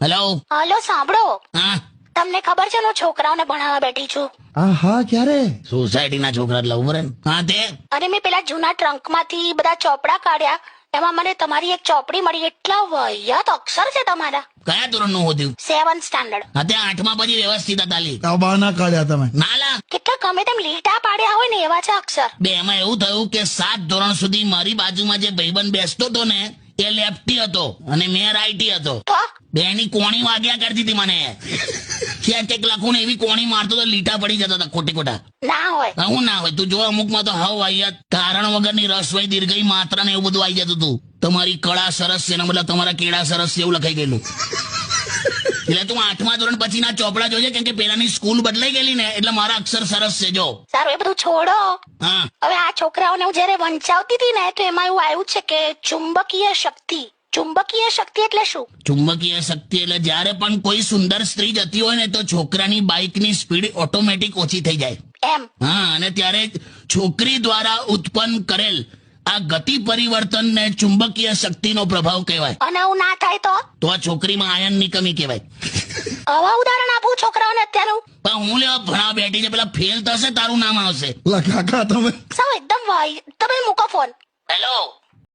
Hello. Hello સાંભળો, હા તમને ખબર છે હું છોકરાઓને ભણાવવા બેઠી છું હા ક્યારે? સોસાયટીના છોકરા એટલે ઉભો રહે ને. હા તે અને મેં પેલા જૂના ટ્રંકમાંથી બધા ચોપડા કાઢ્યા, એમાં મને તમારી એક ચોપડી મળી. એટલા વહિયાત અક્ષર છે તમારા. કયા ધોરણનું હોદ્યું? 7th standard. હા તે 8મા પછી વ્યવસ્થિત હતા લી. બાના કાઢ્યા તમે? નાલા કેટલા ગમે તેમ લીટા પાડ્યા હોય ને એવા છે અક્ષર. બે એમાં એવું થયું કે 7 ધોરણ સુધી મારી બાજુમાં જે ભાઈબંધ બેસતો હતો ને એ લેફ્ટી હતો અને મેં રાઈટી હતો. તો બેની કોણી વાગ્યા કરતી હતી મને. ક્યાંક એક લખું ને એવી કોણી મારતો તો લીટા પડી જતા હતા ખોટે ખોટા. ના હોય. હું ના હોય તું જો અમુકમાં તો હવ વાહિયાત કારણ વગરની રસવાઈ દીર્ઘઈ માત્રા ને એવું બધું આવી જતું હતું. તમારી કળા સરસ છે ને મતલબ તમારા કેળા સરસ છે એવું લખાઈ ગયેલું. એટલે તું 8મા ધોરણ પછીના ચોપડા જોજે કેમ કે પેલાની સ્કૂલ બદલાઈ ગયેલી ને એટલે મારા અક્ષર સરસ છે જો. સારું એ બધું છોડો. હા હવે આ છોકરાઓને હું જયારે વંચાવતી હતી ને તો એમાં એવું આવ્યું છે કે ચુંબકીય શક્તિ. ચુંબકીય શક્તિ એટલે શું? ચુંબકીય શક્તિ એટલે જ્યારે પણ કોઈ સુંદર સ્ત્રી જતી હોય ને તો છોકરાની બાઇકની સ્પીડ ઓટોમેટિક ઓછી થઈ જાય. એમ? હા અને ત્યારે છોકરી દ્વારા ઉત્પન્ન કરેલ આ ગતિ પરિવર્તનને ચુંબકીય શક્તિનો પ્રભાવ કહેવાય. અને એવું ના થાય તો આ છોકરીમાં આયનની કમી કહેવાય. આવા ઉદાહરણ આપું છોકરાઓને અત્યારનું. પણ હું લેવા ભણા બેઠી છે પેલા ફેલ થશે તારું નામ આવશે. કાકા તમે સાવ એકદમ વાઈ. તમે મૂકો ફોન. હેલો